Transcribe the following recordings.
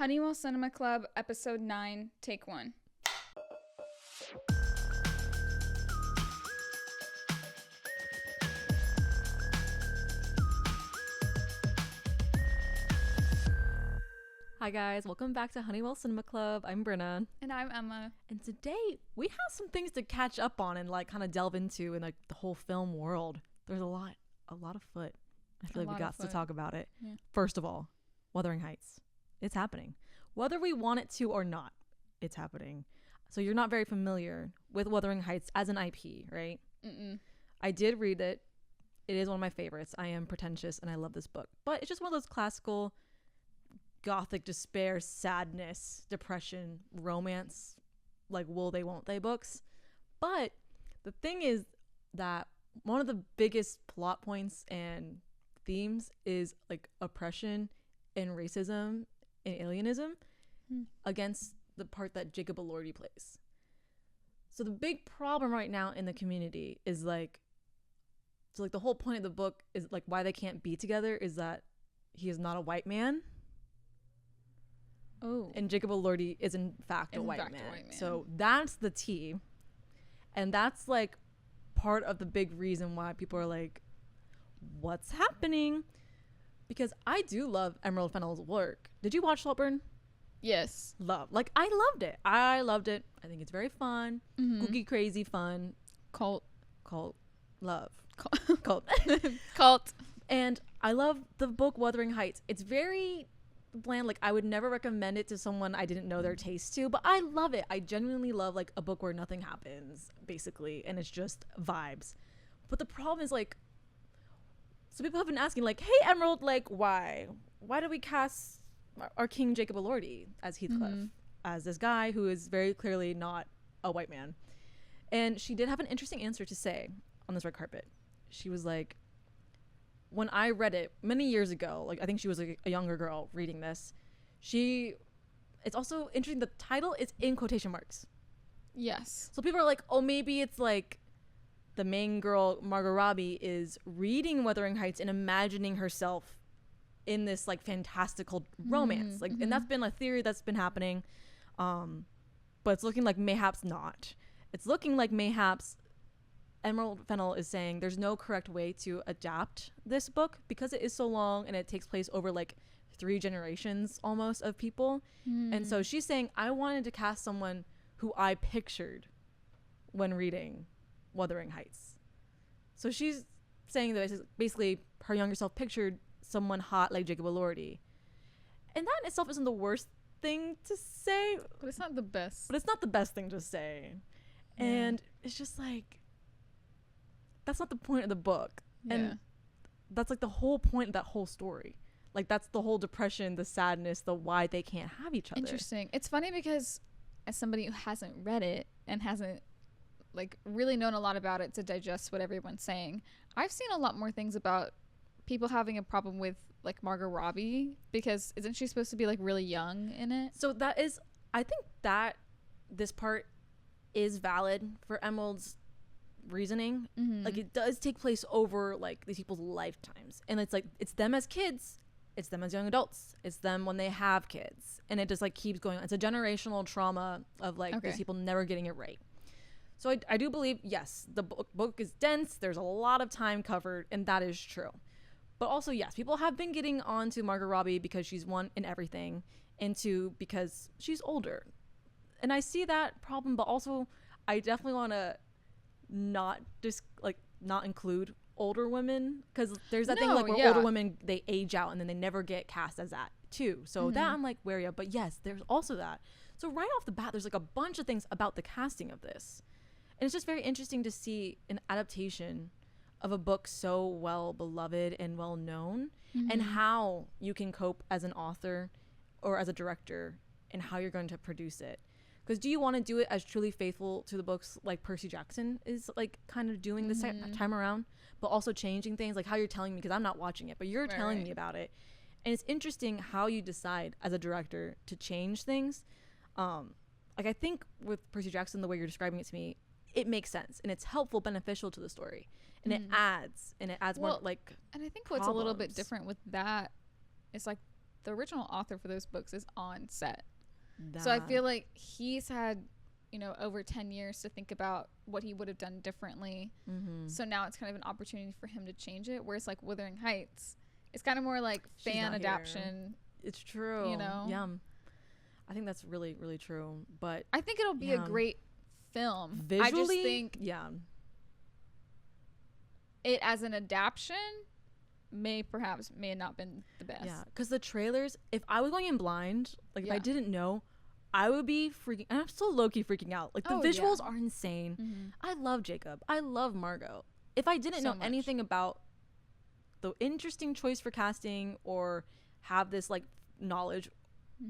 Honeywell Cinema Club, Episode 9, Take 1. Hi guys, welcome back to Honeywell Cinema Club. I'm Brynna. And I'm Emma. And today we have some things to catch up on and like kind of delve into in like the whole film world. There's a lot of foot. I feel like we got to talk about it. Yeah. First of all, Wuthering Heights. It's happening. Whether we want it to or not, it's happening. So you're not very familiar with Wuthering Heights as an IP, right? Mm-mm. I did read it. It is one of my favorites. I am pretentious and I love this book. But it's just one of those classical gothic despair, sadness, depression, romance, like will they, won't they books. But the thing is that one of the biggest plot points and themes is like oppression and racism and alienism against the part that Jacob Elordi plays. So the big problem right now in the community is like, so like the whole point of the book is like why they can't be together is that he is not a white man. Oh. And Jacob Elordi is in fact a white man. So that's the tea. And that's like part of the big reason why people are like, what's happening? Because I do love Emerald Fennell's work. Did you watch Saltburn? Yes. Love. Like I loved it. I think it's very fun. Googie crazy fun. Cult. Love. Cult. Cult. And I love the book Wuthering Heights. It's very bland. Like I would never recommend it to someone I didn't know their taste to, but I love it. I genuinely love like a book where nothing happens basically and it's just vibes. But the problem is like, so people have been asking like, hey Emerald, like why do we cast our king Jacob Elordi as Heathcliff, as this guy who is very clearly not a white man? And she did have an interesting answer to say on this red carpet. She was like, when I read it many years ago, like I think she was like a younger girl reading this, it's also interesting, the title is in quotation marks. Yes. So people are like, oh, maybe it's like the main girl, Margot Robbie, is reading Wuthering Heights and imagining herself in this like fantastical romance. Like, and that's been a theory that's been happening. But it's looking like mayhaps not. It's looking like mayhaps Emerald Fennell is saying there's no correct way to adapt this book because it is so long and it takes place over like 3 generations almost of people. And so she's saying, I wanted to cast someone who I pictured when reading Wuthering Heights. So she's saying that basically her younger self pictured someone hot like Jacob Elordi. And that in itself isn't the worst thing to say. But it's not the best. But it's not the best thing to say. Yeah. And it's just like, that's not the point of the book. Yeah. And that's like the whole point of that whole story. Like that's the whole depression, the sadness, the why they can't have each other. Interesting. It's funny because as somebody who hasn't read it and hasn't like really known a lot about it to digest what everyone's saying, I've seen a lot more things about people having a problem with like Margot Robbie because isn't she supposed to be like really young in it? So that is, I think that this part is valid for Emerald's reasoning. Like it does take place over like these people's lifetimes, and it's like it's them as kids, it's them as young adults, it's them when they have kids, and it just like keeps going. It's a generational trauma of like these people never getting it right. So I do believe, yes, the book is dense, there's a lot of time covered, and that is true. But also, yes, people have been getting on to Margot Robbie because she's one in everything, and two, because she's older. And I see that problem, but also I definitely want to not include older women, because there's that thing like where older women, they age out and then they never get cast as that too. So that I'm like wary of. But yes, there's also that. So right off the bat, there's like a bunch of things about the casting of this. And it's just very interesting to see an adaptation of a book so well beloved and well known, and how you can cope as an author or as a director and how you're going to produce it. Because do you want to do it as truly faithful to the books like Percy Jackson is like kind of doing this time around, but also changing things like how you're telling me, because I'm not watching it, but you're telling me about it. And it's interesting how you decide as a director to change things. Like I think with Percy Jackson, the way you're describing it to me, it makes sense and it's helpful, beneficial to the story, and it adds more like. And I think what's a little bit different with that is like the original author for those books is on set. So I feel like he's had, you know, over 10 years to think about what he would have done differently. So now it's kind of an opportunity for him to change it. Whereas like Wuthering Heights, it's kind of more like fan adaptation. It's true. You know? Yeah. I think that's really, really true. But I think it'll be a great film. Visually, I just think yeah, it as an adaptation may have not been the best. Yeah, because the trailers, if I was going in blind, like if Yeah. I didn't know, I would be freaking, and I'm still low-key freaking out. Like the visuals are insane. I love Jacob. I love Margot. If I didn't know anything about the interesting choice for casting or have this like knowledge,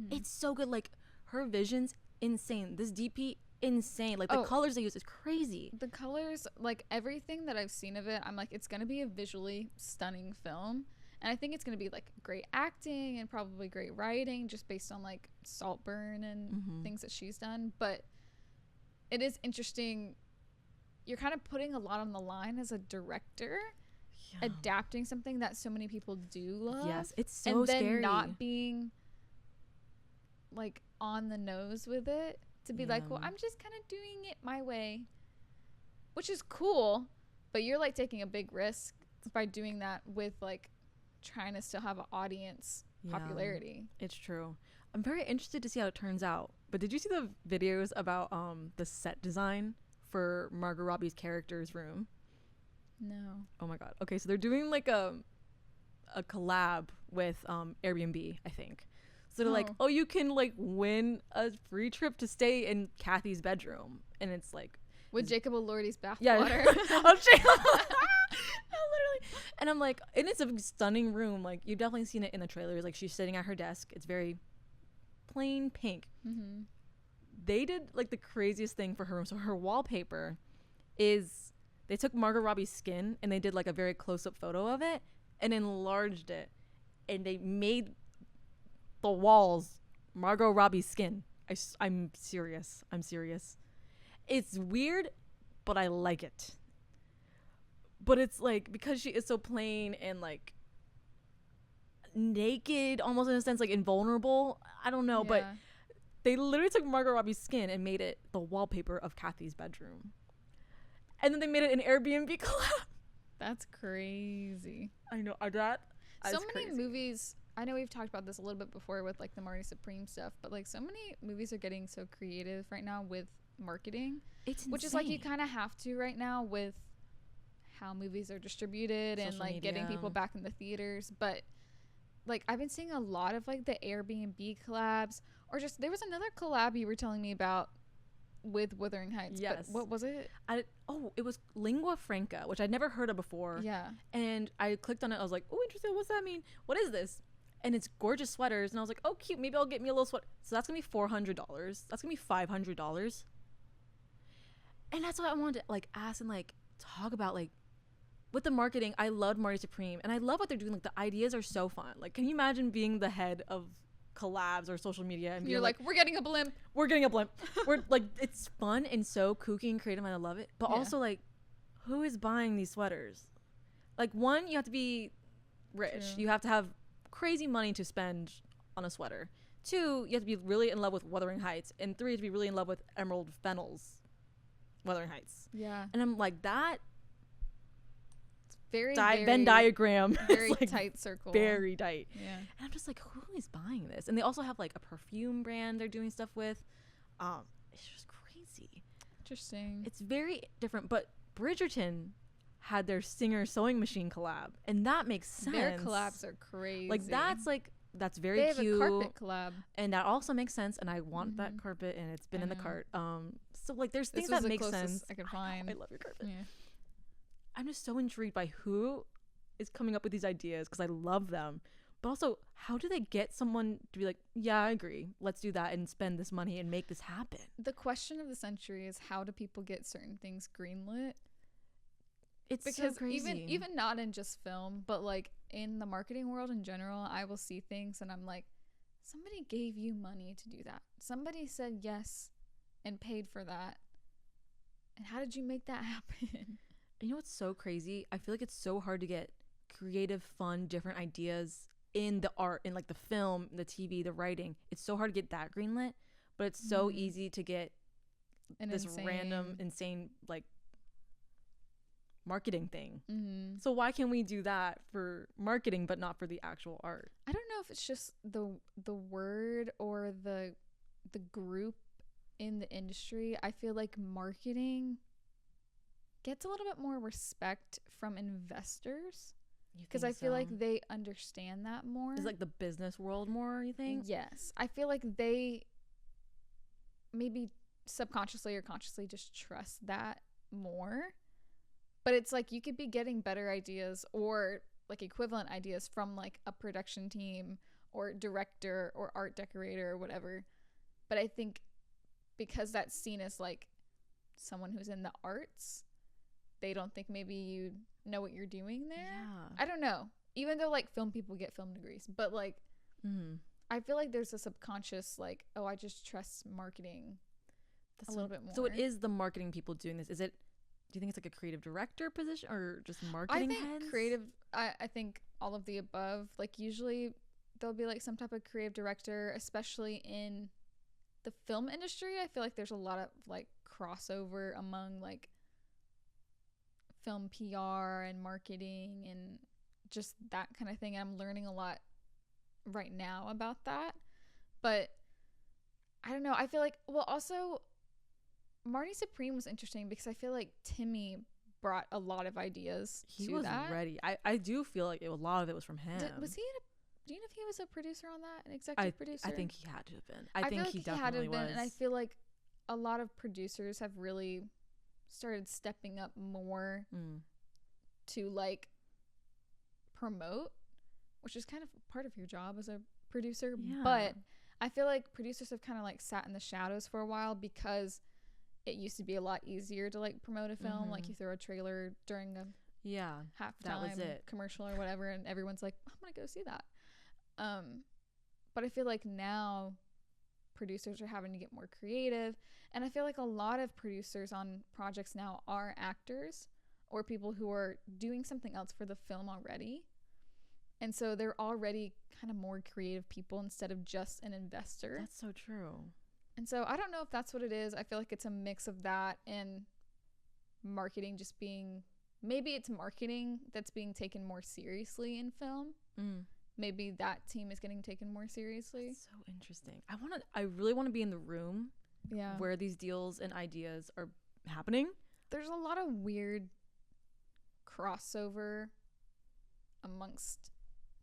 it's so good. Like her vision's insane. This DP, insane. Like the colors they use is crazy. The colors, like everything that I've seen of it, I'm like, it's gonna be a visually stunning film, and I think it's gonna be like great acting and probably great writing, just based on like Saltburn and things that she's done. But it is interesting. You're kind of putting a lot on the line as a director, adapting something that so many people do love. Yes, it's so and then scary. Not being like on the nose with it. To be like, well, I'm just kind of doing it my way, which is cool, but you're like taking a big risk by doing that with like trying to still have an audience popularity. It's true. I'm very interested to see how it turns out. But did you see the videos about the set design for Margot Robbie's character's room? No. Oh my god. Okay, so they're doing like a collab with Airbnb, I think. So they're like, oh, you can like win a free trip to stay in Kathy's bedroom, and it's like with Jacob Elordi's bathwater. Yeah, literally. And I'm like, and it's a stunning room. Like you've definitely seen it in the trailers. Like she's sitting at her desk. It's very plain pink. They did like the craziest thing for her room. So her wallpaper is they took Margot Robbie's skin and they did like a very close-up photo of it and enlarged it, and they made the walls Margot Robbie's skin. I'm serious. It's weird, but I like it. But it's like because she is so plain and like naked, almost in a sense, like invulnerable. I don't know, but they literally took Margot Robbie's skin and made it the wallpaper of Kathy's bedroom, and then they made it an Airbnb collab. That's crazy. I know that. So many movies. I know we've talked about this a little bit before with like the Marty Supreme stuff, but like so many movies are getting so creative right now with marketing. It's insane. Which is like you kind of have to right now with how movies are distributed and like getting people back in the theaters. But like I've been seeing a lot of like the Airbnb collabs, or just there was another collab you were telling me about with Wuthering Heights. Yes. But what was it? It was Lingua Franca, which I'd never heard of before. Yeah. And I clicked on it. I was like, oh, interesting. What's that mean? What is this? And it's gorgeous sweaters. And I was like, oh, cute. Maybe I'll get me a little sweater. So that's going to be $400. That's going to be $500. And that's what I wanted to like ask and like talk about. Like with the marketing, I loved Marty Supreme. And I love what they're doing. Like the ideas are so fun. Like, can you imagine being the head of collabs or social media and you're like, we're getting a blimp. We're like, it's fun and so kooky and creative and I love it. But also like, who is buying these sweaters? Like one, you have to be rich. True. You have to have crazy money to spend on a sweater. Two, you have to be really in love with Wuthering Heights. And three, you have to be really in love with Emerald Fennell's Wuthering Heights. Yeah. And I'm like, that very Venn diagram very like tight circle, very tight. Yeah. And I'm just like, who is buying this? And they also have like a perfume brand they're doing stuff with. It's just crazy. Interesting. It's very different. But Bridgerton had their Singer sewing machine collab, and that makes sense. Their collabs are crazy. Like that's very they cute. They have a carpet collab, and that also makes sense. And I want that carpet, and it's been in the cart. So like there's things that make sense. I can find. I love your carpet. Yeah. I'm just so intrigued by who is coming up with these ideas because I love them. But also, how do they get someone to be like, yeah, I agree. Let's do that and spend this money and make this happen? The question of the century is how do people get certain things greenlit? It's because so crazy. even not in just film, but like in the marketing world in general, I will see things and I'm like, somebody gave you money to do that. Somebody said yes and paid for that. And how did you make that happen? You know what's so crazy? I feel like it's so hard to get creative, fun, different ideas in the art, in like the film, the TV, the writing. It's so hard to get that greenlit, but it's so easy to get this random, insane like marketing thing. So why can't we do that for marketing but not for the actual art? I don't know if it's just the word or the group in the industry. I feel like marketing gets a little bit more respect from investors because I feel like they understand that more. It's like the business world more, you think? Yes. I feel like they maybe subconsciously or consciously just trust that more. But it's like you could be getting better ideas or like equivalent ideas from like a production team or director or art decorator or whatever. But I think because that's seen as like someone who's in the arts, they don't think maybe you know what you're doing there. Yeah. I don't know. Even though like film people get film degrees, but like I feel like there's a subconscious like, oh, I just trust marketing a little bit more. So it is the marketing people doing this. Is it? Do you think it's like a creative director position or just marketing heads? I think creative. I think all of the above. Like usually there'll be like some type of creative director, especially in the film industry. I feel like there's a lot of like crossover among like film PR and marketing and just that kind of thing. I'm learning a lot right now about that. But I don't know. I feel like, well, also Marty Supreme was interesting because I feel like Timmy brought a lot of ideas he to was that. Ready. I do feel like a lot of it was from him. Do you know if he was a producer on that? An executive producer? I think he had to have been. I think he definitely had to have was. been, and I feel like a lot of producers have really started stepping up more to like promote, which is kind of part of your job as a producer. Yeah. But I feel like producers have kind of like sat in the shadows for a while because it used to be a lot easier to like promote a film. Like you throw a trailer during a halftime commercial or whatever, and everyone's like, I'm gonna go see that. But I feel like now producers are having to get more creative, and I feel like a lot of producers on projects now are actors or people who are doing something else for the film already, and so they're already kind of more creative people instead of just an investor. That's so true. And so I don't know if that's what it is. I feel like it's a mix of that and marketing just being, maybe it's marketing that's being taken more seriously in film. Maybe that team is getting taken more seriously. That's so interesting. I really want to be in the room where these deals and ideas are happening. There's a lot of weird crossover amongst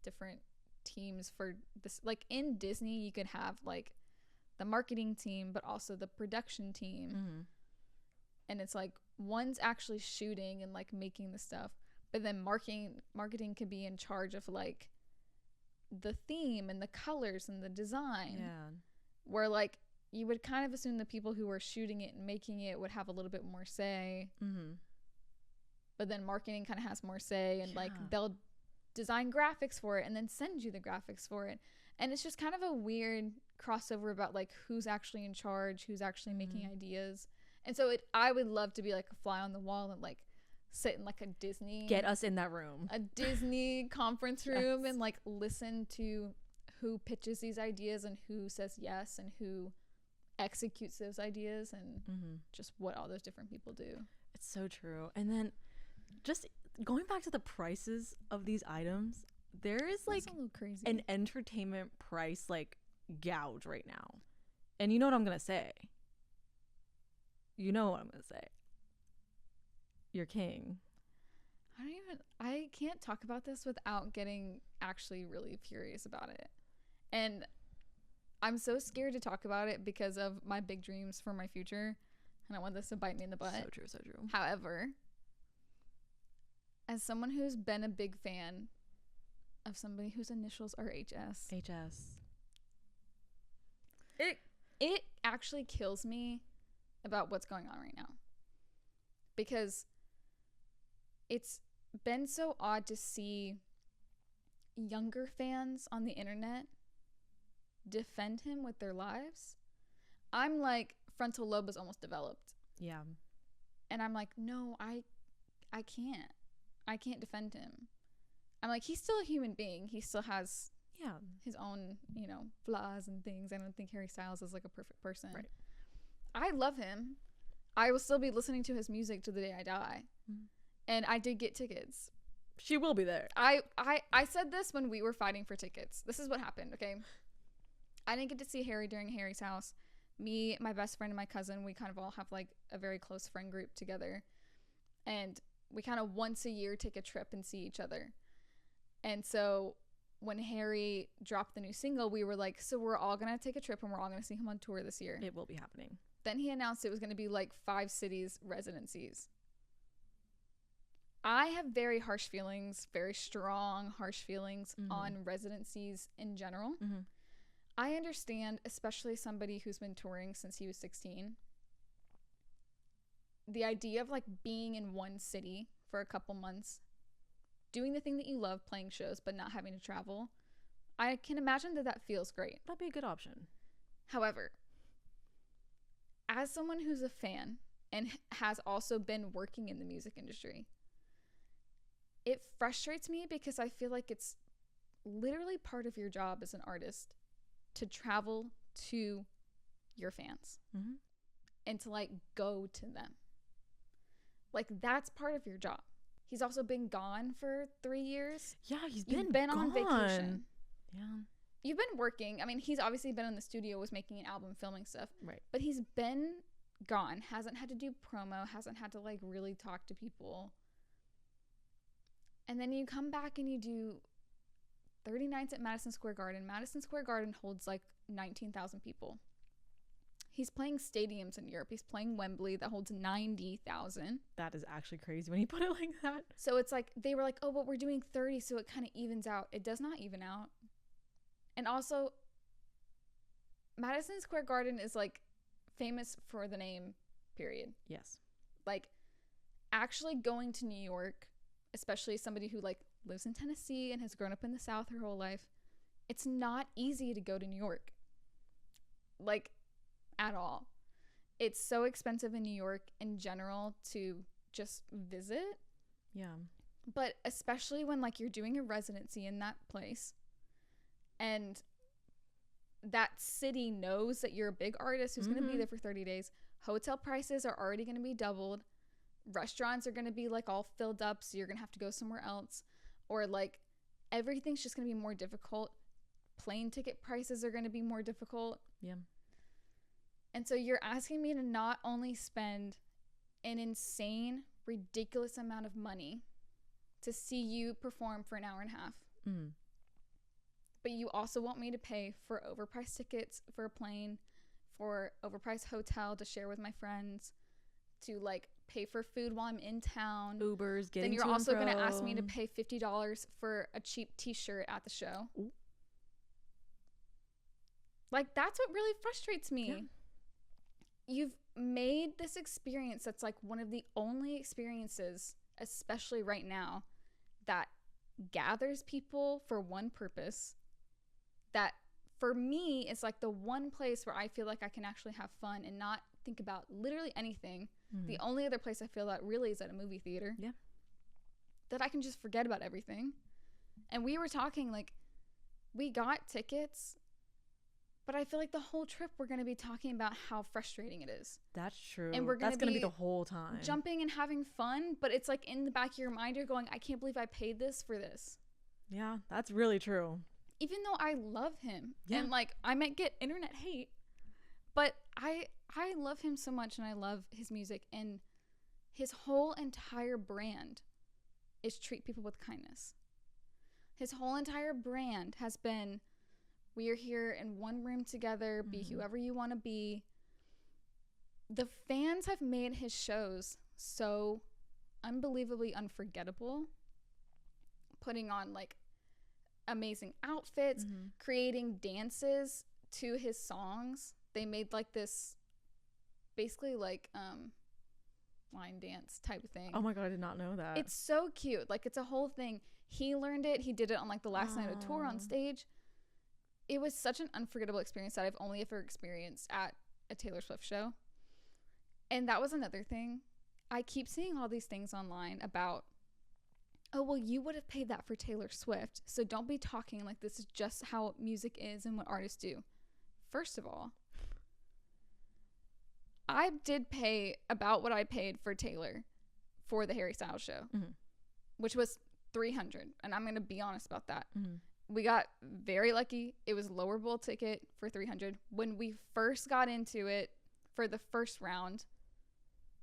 different teams for this. Like in Disney, you could have like the marketing team, but also the production team. And it's like one's actually shooting and like making the stuff, but then marketing could be in charge of like the theme and the colors and the design. Yeah. Where like you would kind of assume the people who are shooting it and making it would have a little bit more say. But then marketing kind of has more say, and like they'll design graphics for it and then send you the graphics for it. And it's just kind of a weird crossover about like who's actually in charge, who's actually making ideas. And so I would love to be like a fly on the wall and like sit in like a Disney, get us in that room, a Disney conference room, and like listen to who pitches these ideas and who says yes and who executes those ideas and just what all those different people do. It's so true. And then just going back to the prices of these items, there is like an entertainment price like gouge right now. And you know what I'm gonna say. You're king. I can't talk about this without getting actually really furious about it. And I'm so scared to talk about it because of my big dreams for my future. And I want this to bite me in the butt. So true. However, as someone who's been a big fan of somebody whose initials are HS. It actually kills me about what's going on right now. Because it's been so odd to see younger fans on the internet defend him with their lives. I'm like, frontal lobe is almost developed. Yeah. And I'm like, no, I can't defend him. I'm like, he's still a human being. He still has Yeah. his own, you know, flaws and things. I don't think Harry Styles is like a perfect person. Right. I love him. I will still be listening to his music to the day I die. Mm-hmm. And I did get tickets. She will be there. I said this when we were fighting for tickets. This is what happened, okay? I didn't get to see Harry during Harry's house. Me, my best friend, and my cousin, we kind of all have like a very close friend group together. And we kind of once a year take a trip and see each other. And so when Harry dropped the new single, we were like, so we're all going to take a trip and we're all going to see him on tour this year. It will be happening. Then he announced it was going to be like 5 cities residencies. I have very harsh feelings, very strong, harsh feelings on residencies in general. Mm-hmm. I understand, especially somebody who's been touring since he was 16, the idea of like being in one city for a couple months, doing the thing that you love, playing shows, but not having to travel. I can imagine that feels great. That'd be a good option. However, as someone who's a fan and has also been working in the music industry, it frustrates me because I feel like it's literally part of your job as an artist to travel to your fans and to like go to them. Like that's part of your job. He's also been gone for 3 years. Yeah, he's been gone. On vacation. Yeah. You've been working. I mean, he's obviously been in the studio, was making an album, filming stuff. Right. But he's been gone. Hasn't had to do promo. Hasn't had to like really talk to people. And then you come back and you do 30 nights at Madison Square Garden. Madison Square Garden holds like 19,000 people. He's playing stadiums in Europe. He's playing Wembley that holds 90,000. That is actually crazy when you put it like that. So it's like, they were like, oh, but we're doing 30, so it kind of evens out. It does not even out. And also, Madison Square Garden is like famous for the name, period. Yes. Like, actually going to New York, especially somebody who like lives in Tennessee and has grown up in the South her whole life, it's not easy to go to New York. Like, at all. It's so expensive in New York in general to just visit. Yeah. But especially when like you're doing a residency in that place and that city knows that you're a big artist who's going to be there for 30 days. Hotel prices are already going to be doubled. Restaurants are going to be like all filled up, so you're going to have to go somewhere else. Or like everything's just going to be more difficult. Plane ticket prices are going to be more difficult. Yeah. And so you're asking me to not only spend an insane, ridiculous amount of money to see you perform for an hour and a half, but you also want me to pay for overpriced tickets for a plane, for overpriced hotel to share with my friends, to like pay for food while I'm in town. Ubers, getting Then you're to also and going to fro. ask me to pay $50 for a cheap t-shirt at the show. Ooh. Like, that's what really frustrates me. Yeah. You've made this experience that's like one of the only experiences, especially right now, that gathers people for one purpose. That for me is like the one place where I feel like I can actually have fun and not think about literally anything. The only other place I feel that really is at a movie theater. Yeah. That I can just forget about everything. And we were talking like, we got tickets, but I feel like the whole trip we're going to be talking about how frustrating it is. That's true. And we're That's going to be the whole time. Jumping and having fun, but it's like in the back of your mind, you're going, I can't believe I paid this for this. Yeah, that's really true. Even though I love him. Yeah. And like, I might get internet hate, but I love him so much and I love his music. And his whole entire brand is treat people with kindness. His whole entire brand has been, we are here in one room together, be whoever you want to be. The fans have made his shows so unbelievably unforgettable, putting on like amazing outfits, creating dances to his songs. They made like this basically like line dance type of thing. Oh my god, I did not know that. It's so cute. Like, it's a whole thing. He learned it. He did it on like the last night of tour on stage. It was such an unforgettable experience that I've only ever experienced at a Taylor Swift show. And that was another thing. I keep seeing all these things online about oh, well, you would have paid that for Taylor Swift. So don't be talking like this is just how music is and what artists do. First of all, I did pay about what I paid for Taylor for the Harry Styles show, which was $300. And I'm going to be honest about that. We got very lucky. It was lower bowl ticket for $300. When we first got into it for the first round,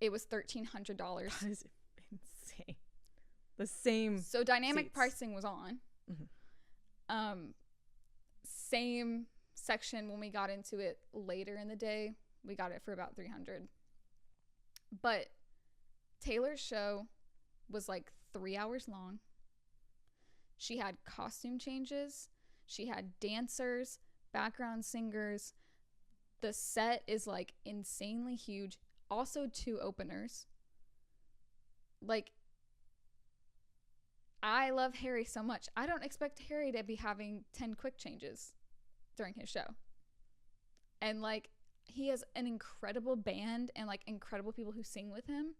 it was $1,300. That is insane. The same. So dynamic seats. pricing was on. Same section when we got into it later in the day. We got it for about $300. But Taylor's show was like 3 hours long. She had costume changes. She had dancers, background singers. The set is like insanely huge. Also 2 openers. Like, I love Harry so much. I don't expect Harry to be having 10 quick changes during his show. And like, he has an incredible band and like incredible people who sing with him.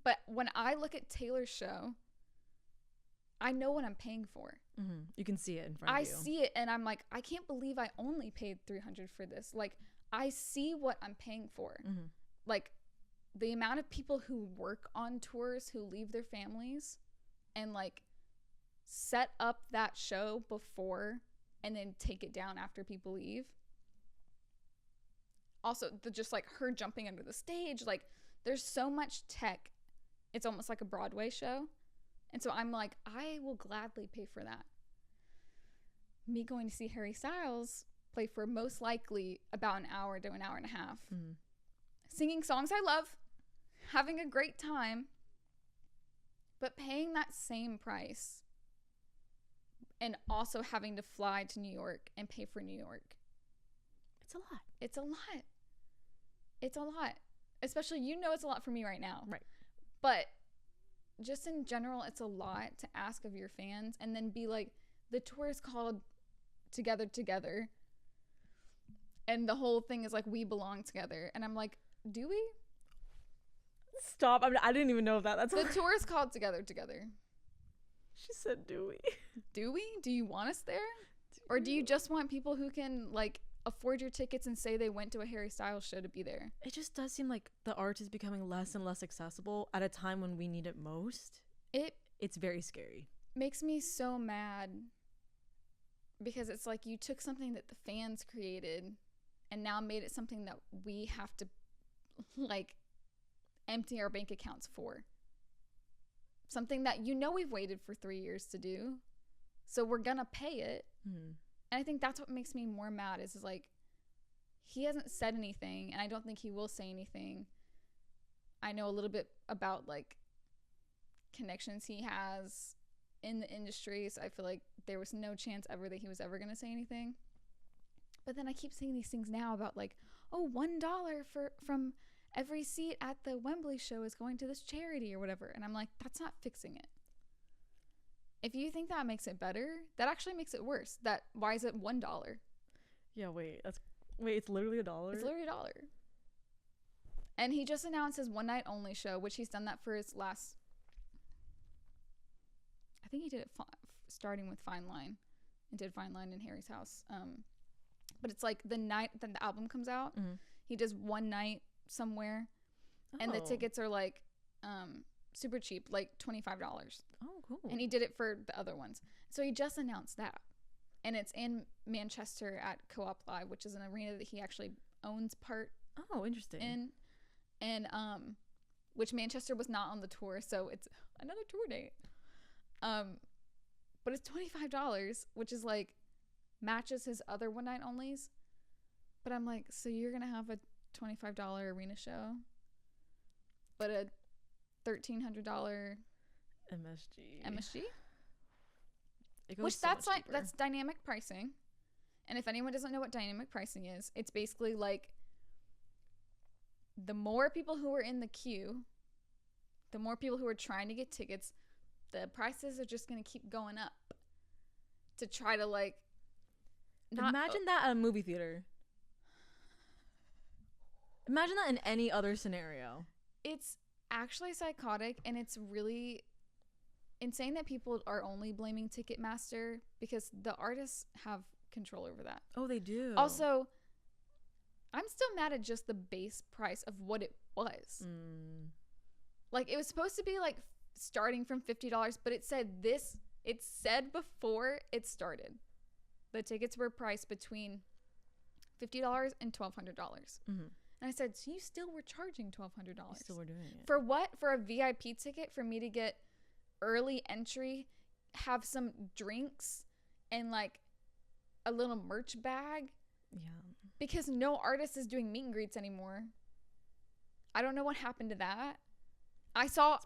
But when I look at Taylor's show, I know what I'm paying for. You can see it in front of you. I see it and I'm like, I can't believe I only paid $300 for this. Like, I see what I'm paying for. Like, the amount of people who work on tours, who leave their families and like set up that show before and then take it down after people leave. Also, just like her jumping under the stage, like there's so much tech. It's almost like a Broadway show. And so I'm like, I will gladly pay for that. Me going to see Harry Styles play for most likely about an hour to an hour and a half. Singing songs I love, having a great time, but paying that same price and also having to fly to New York and pay for New York. It's a lot. It's a lot. It's a lot. Especially, you know, it's a lot for me right now. Right. But just in general, it's a lot to ask of your fans and then be like, the tour is called Together. And the whole thing is like, we belong together. And I'm like, do we? Stop. I didn't even know that. That's the tour is called Together. She said, do we? Do we? Do you want us there? Or do you just want people who can like afford your tickets and say they went to a Harry Styles show to be there? It just does seem like the art is becoming less and less accessible at a time when we need it most. It's very scary. Makes me so mad because it's like you took something that the fans created and now made it something that we have to like empty our bank accounts for. Something that you know we've waited for 3 years to do. So we're gonna pay it. And I think that's what makes me more mad is like, he hasn't said anything and I don't think he will say anything. I know a little bit about like connections he has in the industry, so I feel like there was no chance ever that he was ever going to say anything. But then I keep seeing these things now about like, oh, $1 from every seat at the Wembley show is going to this charity or whatever. And I'm like, that's not fixing it. If you think that makes it better, that actually makes it worse. Why is it $1? Yeah, wait, it's literally $1? It's literally $1. And he just announced his one night only show, which he's done that for his last, I think he did it starting with Fine Line and did Fine Line in Harry's house. But it's like the night that the album comes out, he does one night somewhere and the tickets are like super cheap, like $25. Oh, cool. And he did it for the other ones. So he just announced that. And it's in Manchester at Co-op Live, which is an arena that he actually owns part. Oh, interesting. In. And which Manchester was not on the tour, so it's another tour date. But it's $25, which is like matches his other one night onlys. But I'm like, so you're gonna have a $25 arena show, but a $1,300 MSG? It goes Which so that's much like deeper. that's dynamic pricing. And if anyone doesn't know what dynamic pricing is, it's basically like the more people who are in the queue, the more people who are trying to get tickets, the prices are just going to keep going up to try to like imagine that at a movie theater. Imagine that in any other scenario. It's actually psychotic and it's really insane that people are only blaming Ticketmaster because the artists have control over that. Oh, they do. Also, I'm still mad at just the base price of what it was. Like, it was supposed to be like starting from $50, but it said before it started, the tickets were priced between $50 and $1,200. And I said, so you still were charging $1,200. You still were doing it. For what? For a VIP ticket for me to get early entry, have some drinks and like a little merch bag? Yeah. Because no artist is doing meet and greets anymore. I don't know what happened to that. I saw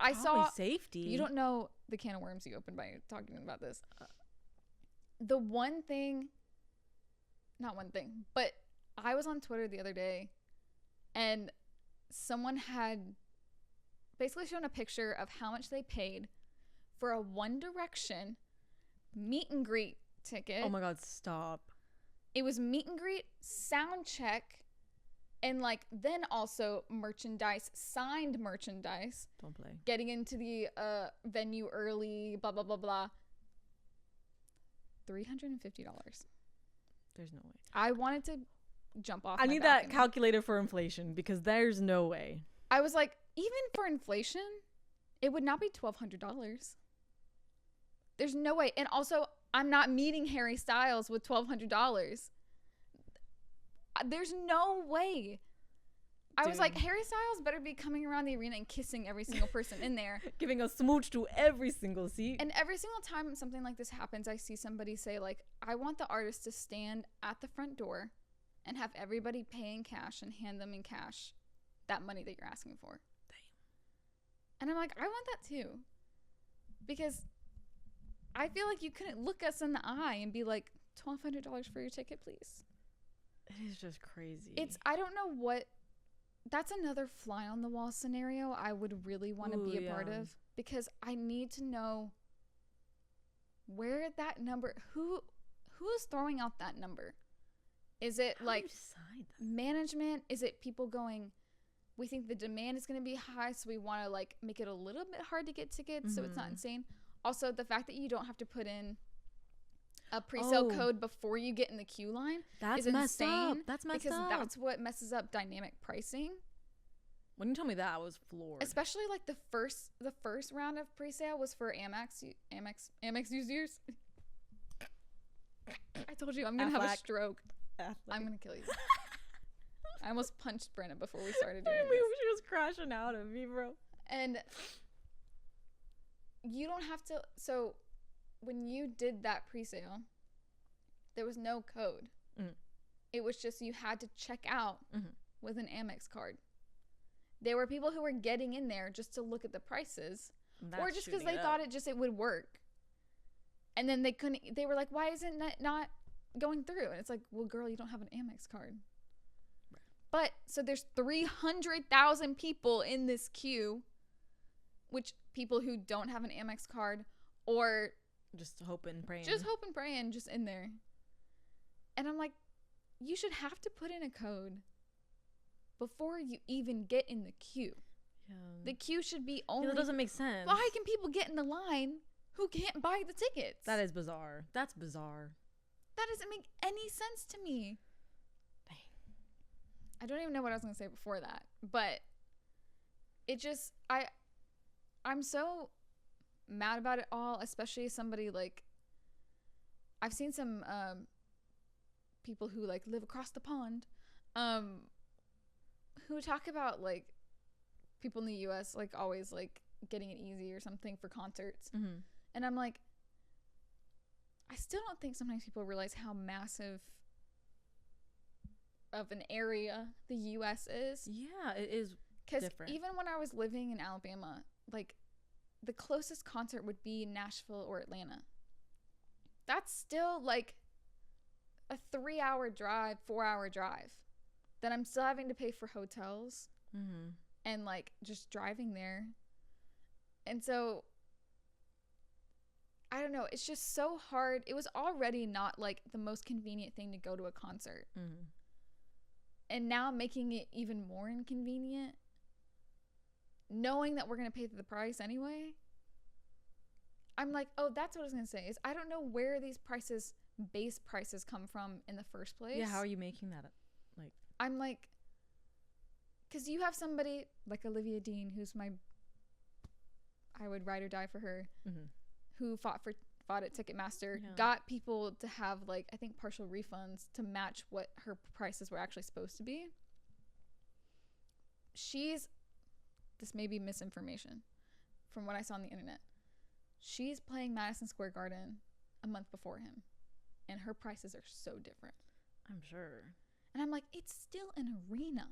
safety. You don't know the can of worms you opened by talking about this. The one thing, not one thing, but I was on Twitter the other day and someone had basically shown a picture of how much they paid for a One Direction meet and greet ticket. Oh my God, stop. It was meet and greet, sound check, and like then also merchandise, signed merchandise. Don't play. Getting into the venue early, blah, blah, blah, blah. $350. There's no way. I wanted to jump off. I need that calculator for inflation because there's no way. I was like, even for inflation, it would not be $1,200. There's no way. And also, I'm not meeting Harry Styles with $1,200. There's no way. I was like, Harry Styles better be coming around the arena and kissing every single person in there. Giving a smooch to every single seat. And every single time something like this happens, I see somebody say, like, I want the artist to stand at the front door and have everybody pay in cash and hand them in cash that money that you're asking for. Damn. And I'm like, I want that too. Because I feel like you couldn't look us in the eye and be like, $1,200 for your ticket, please. It is just crazy. I don't know what, that's another fly on the wall scenario I would really want to be a part of, because I need to know where that number, who's throwing out that number? Is it like management? Is it people going, we think the demand is going to be high, so we want to like make it a little bit hard to get tickets so it's not insane? Also, the fact that you don't have to put in a pre-sale code before you get in the queue line is insane. That's messed because up. That's what messes up dynamic pricing. When you told me that, I was floored. Especially like the first round of pre-sale was for Amex users. I told you I'm gonna have a stroke. I'm gonna kill you. I almost punched Brynna before we started doing this. She was crashing out of me, bro. And you don't have to. So when you did that pre-sale, there was no code. It was just you had to check out with an Amex card. There were people who were getting in there just to look at the prices, or just because they thought it would work. And then they couldn't. They were like, "Why isn't that not going through?" And it's like, "Well, girl, you don't have an Amex card." Right. But so there's 300,000 people in this queue, which people who don't have an Amex card or just hope and praying, just in there. And I'm like, you should have to put in a code before you even get in the queue. Yeah. The queue should be only. That doesn't make sense. Why can people get in the line who can't buy the tickets? That is bizarre. That's bizarre. That doesn't make any sense to me. Dang. I don't even know what I was going to say before that, but it just, I'm so mad about it all, especially somebody like, I've seen some people who like live across the pond who talk about like people in the US like always like getting it easy or something for concerts. And I'm like, I still don't think sometimes people realize how massive of an area the US is. Yeah, it is. Because even when I was living in Alabama, like the closest concert would be Nashville or Atlanta. That's still like a 3-hour drive, 4-hour drive that I'm still having to pay for hotels and like just driving there. And so I don't know, it's just so hard. It was already not like the most convenient thing to go to a concert. And now making it even more inconvenient, knowing that we're going to pay the price anyway. I'm like, oh, that's what I was gonna say. Is I don't know where these base prices come from in the first place. Yeah, how are you making that? Like, I'm like, because you have somebody like Olivia Dean, who's I would ride or die for her, who fought at Ticketmaster, got people to have like, I think, partial refunds to match what her prices were actually supposed to be. This may be misinformation from what I saw on the internet. She's playing Madison Square Garden a month before him, and her prices are so different. I'm sure. And I'm like, it's still an arena.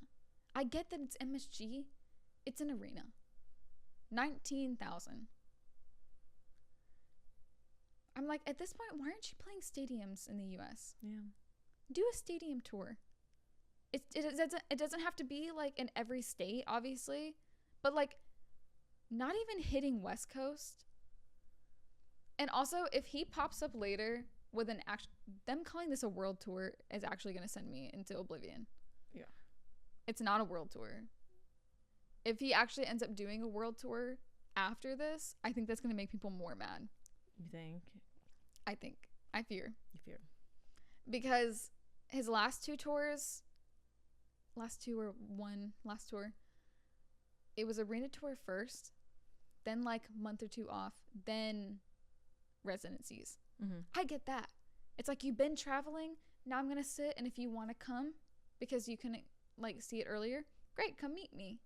I get that it's MSG. It's an arena. 19,000. I'm like, at this point, why aren't you playing stadiums in the US? Yeah. Do a stadium tour. It doesn't have to be like in every state, obviously, but like not even hitting West Coast. And also, if he pops up later with them calling this a world tour is actually going to send me into oblivion. Yeah. It's not a world tour. If he actually ends up doing a world tour after this, I think that's going to make people more mad. You think? I think. I fear. You fear. Because his last tour, it was arena tour first, then like a month or two off, then residencies. I get that. It's like, you've been traveling, now I'm gonna sit, and if you want to come because you can like see it earlier, great, come meet me.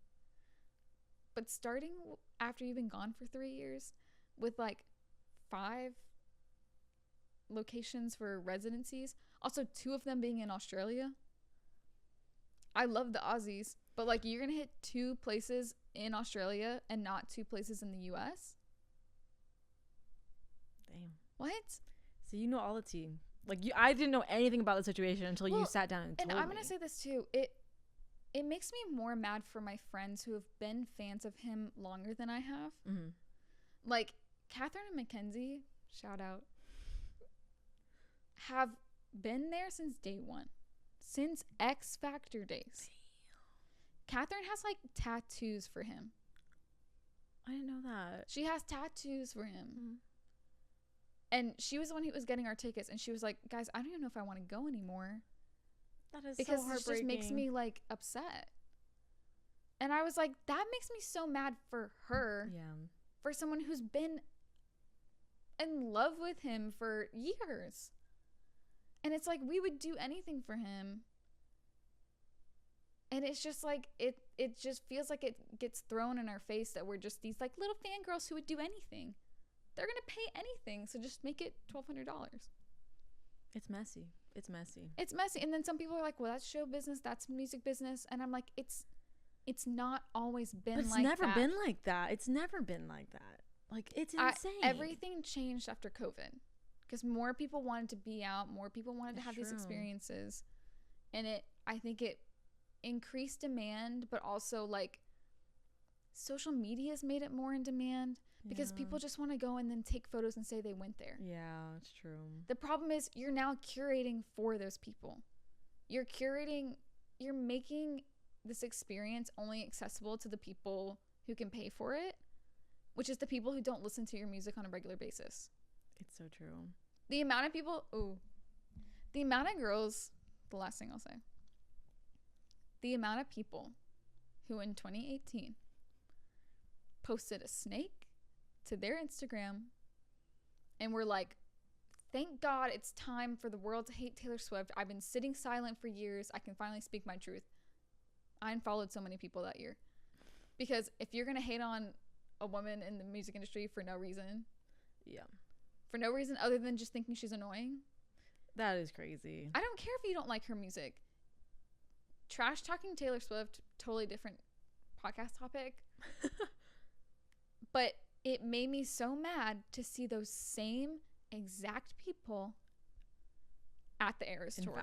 But starting after you've been gone for 3 years with like 5 locations for residencies, also 2 of them being in Australia. I love the Aussies, but like, you're gonna hit 2 places in Australia and not 2 places in the US. Damn. What? So you know all the tea. Like, I didn't know anything about the situation until you sat down and told me. And I'm gonna say this too. It makes me more mad for my friends who have been fans of him longer than I have. Like Catherine and Mackenzie, shout out, have been there since day one, since X Factor days. Damn. Catherine has like tattoos for him. I didn't know that. She has tattoos for him. And she was the one who was getting our tickets, and she was like, guys, I don't even know if I want to go anymore. That is because so heartbreaking. It just makes me like upset. And I was like, that makes me so mad for her. Yeah. For someone who's been in love with him for years. And it's like, we would do anything for him. And it's just like, it just feels like it gets thrown in our face that we're just these like little fangirls who would do anything. They're going to pay anything, so just make it $1,200. It's messy. It's messy. It's messy. And then some people are like, well, that's show business, that's music business. And I'm like, it's not always been like that. It's never been like that. It's never been like that. Like, it's insane. Everything changed after COVID. Because more people wanted to be out. More people wanted to have these experiences. And I think it increased demand, but also like social media has made it more in demand. Because people just want to go and then take photos and say they went there. Yeah, it's true. The problem is you're now curating for those people. You're making this experience only accessible to the people who can pay for it, which is the people who don't listen to your music on a regular basis. It's so true. The amount of girls, the last thing I'll say, the amount of people who in 2018 posted a snake to their Instagram and were like, thank God it's time for the world to hate Taylor Swift. I've been sitting silent for years. I can finally speak my truth. I unfollowed so many people that year. Because if you're going to hate on a woman in the music industry for no reason. Yeah. For no reason other than just thinking she's annoying. That is crazy. I don't care if you don't like her music. Trash talking Taylor Swift, totally different podcast topic. But it made me so mad to see those same exact people at the Eras Tour.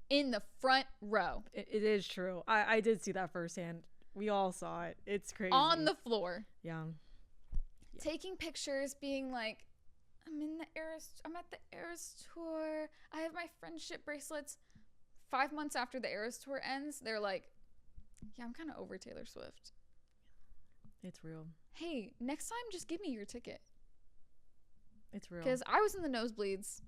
In the front row. It is true. I did see that firsthand. We all saw it. It's crazy. On the floor. Yeah. Taking pictures, being like, I'm at the Eras Tour. I have my friendship bracelets. 5 months after the Eras Tour ends, they're like, yeah, I'm kind of over Taylor Swift. It's real. Hey, next time just give me your ticket. It's real. Because I was in the nosebleeds,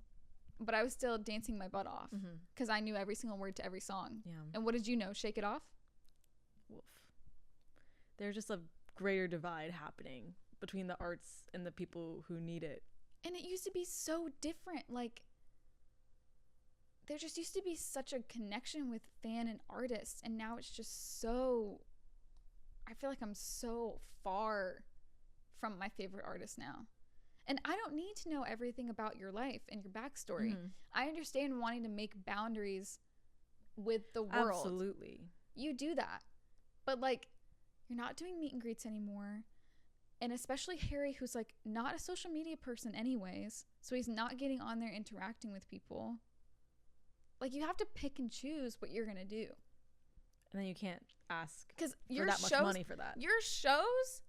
but I was still dancing my butt off because I knew every single word to every song. Yeah. And what did you know? Shake It Off? Woof. There's just a greater divide happening between the arts and the people who need it. And it used to be so different. Like, there just used to be such a connection with fan and artists, and now it's just so, I feel like I'm so far from my favorite artist now. And I don't need to know everything about your life and your backstory. I understand wanting to make boundaries with the world. Absolutely. You do that. But like, you're not doing meet and greets anymore. And especially Harry, who's like not a social media person anyways, so he's not getting on there interacting with people. Like, you have to pick and choose what you're gonna do, and then you can't ask because for that much money for that. Your shows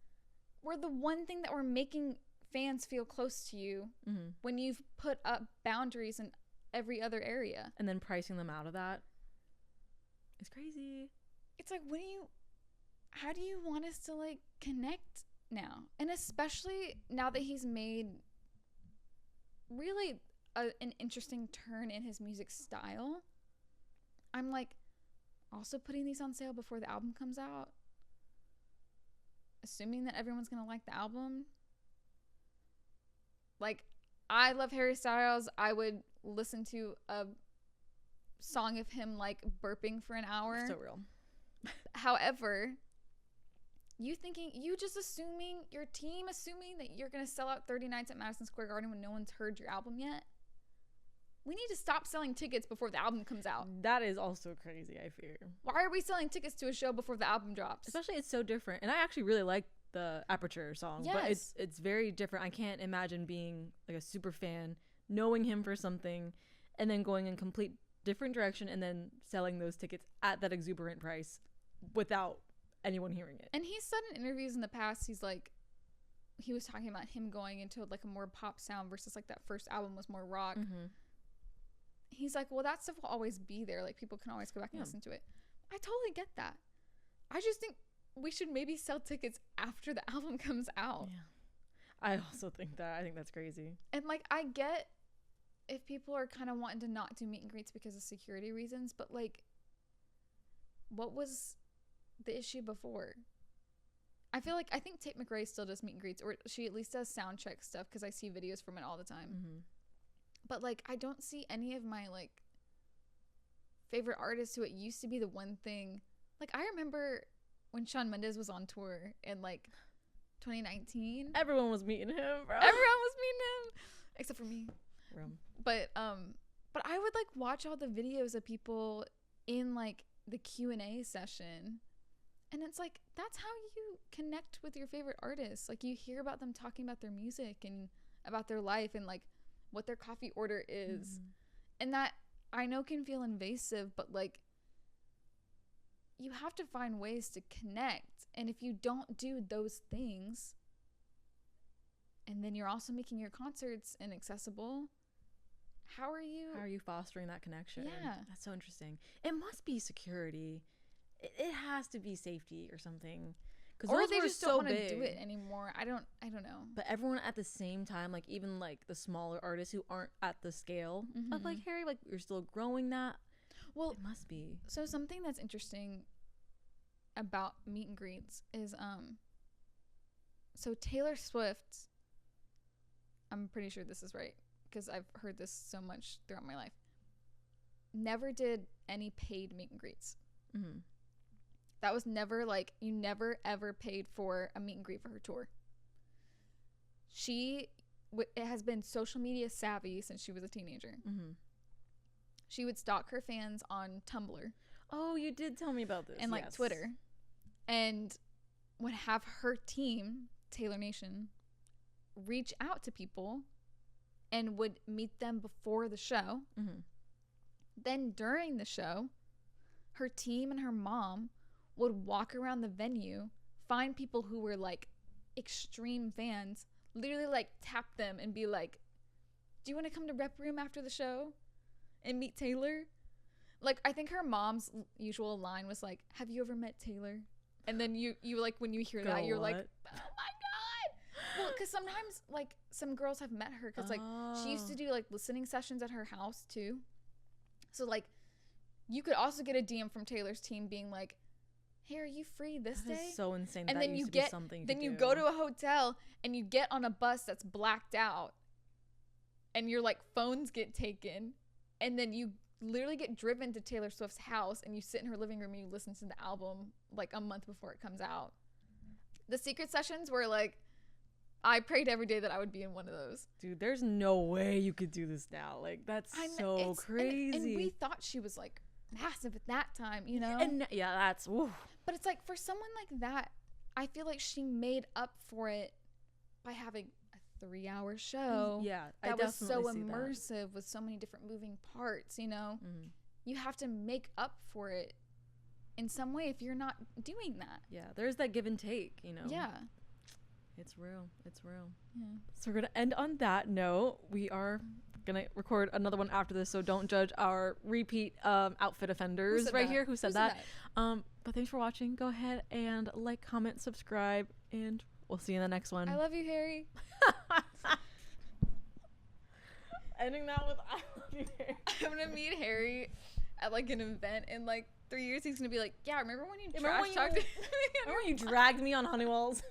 were the one thing that were making fans feel close to you when you've put up boundaries in every other area, and then pricing them out of that is crazy. It's like, how do you want us to like connect now? And especially now that he's made really an interesting turn in his music style, I'm like, also putting these on sale before the album comes out, assuming that everyone's gonna like the album. Like, I love Harry Styles. I would listen to a song of him like burping for an hour. So real. However, your team assuming that you're gonna sell out 30 nights at Madison Square Garden when no one's heard your album yet. We need to stop selling tickets before the album comes out. That is also crazy, I fear. Why are we selling tickets to a show before the album drops? Especially, it's so different. And I actually really like the Aperture song. Yes. But it's very different. I can't imagine being like a super fan, knowing him for something, and then going in complete different direction and then selling those tickets at that exuberant price without anyone hearing it. And he's said in interviews in the past, he's like, he was talking about him going into like a more pop sound versus like that first album was more rock. He's like, well, that stuff will always be there. Like, people can always go back and listen to it. I totally get that. I just think we should maybe sell tickets after the album comes out. Yeah. I also think that. I think that's crazy. And like, I get if people are kind of wanting to not do meet and greets because of security reasons, but like, what was the issue before? I think Tate McRae still does meet and greets, or she at least does sound check stuff because I see videos from it all the time. But like, I don't see any of my like favorite artists who it used to be the one thing. Like, I remember when Shawn Mendes was on tour in like 2019. Everyone was meeting him, bro. Everyone was meeting him except for me. But I would like watch all the videos of people in like the Q&A session, and it's like, that's how you connect with your favorite artists. Like, you hear about them talking about their music and about their life and like what their coffee order is. And that I know can feel invasive, but like, you have to find ways to connect. And if you don't do those things, and then you're also making your concerts inaccessible, how are you fostering that connection? Yeah, that's so interesting. It must be security. It has to be safety or something. Or they just don't want to do it anymore. I don't know. But everyone at the same time, like even like the smaller artists who aren't at the scale of like Harry, like you're still growing that. Well, it must be. So something that's interesting about meet and greets is so Taylor Swift, I'm pretty sure this is right because I've heard this so much throughout my life, never did any paid meet and greets. That was never like, you never ever paid for a meet and greet for her tour. She has been social media savvy since she was a teenager. She would stalk her fans on Tumblr. Oh, you did tell me about this. And like Twitter. And would have her team, Taylor Nation, reach out to people and would meet them before the show. Then during the show, her team and her mom would walk around the venue, find people who were like extreme fans, literally like tap them and be like, do you want to come to Rep Room after the show and meet Taylor? Like, I think her mom's usual line was like, have you ever met Taylor? And then you like, when you hear that, you're like, oh my God. Well, because sometimes like some girls have met her because like she used to do like listening sessions at her house too. So like you could also get a DM from Taylor's team being like, hey, are you free this That day? is so insane. And that then used you to get be something then to you do. go to a hotel and you get on a bus that's blacked out and your like phones get taken and then you literally get driven to Taylor Swift's house and you sit in her living room and you listen to the album like a month before it comes out. The secret sessions were like, I prayed every day that I would be in one of those. Dude, there's no way you could do this now. Like, that's so crazy. And we thought she was like massive at that time, you know? And yeah, that's, oof. But it's like for someone like that, I feel like she made up for it by having a 3-hour show. Yeah, that was so see immersive that. with so many different moving parts, you know? Mm. You have to make up for it in some way if you're not doing that. Yeah, there's that give and take, you know? Yeah. It's real. It's real. Yeah. So we're going to end on that note. We are going to record another one after this, so don't judge our repeat outfit offenders right here. Who said that? But thanks for watching. Go ahead and like, comment, subscribe, and we'll see you in the next one. I love you, Harry. Ending that with I love you, Harry. I'm going to meet Harry at like an event in like 3 years. He's going to be like, yeah, remember when you trash talked to me? Remember when you dragged me on Honeywells?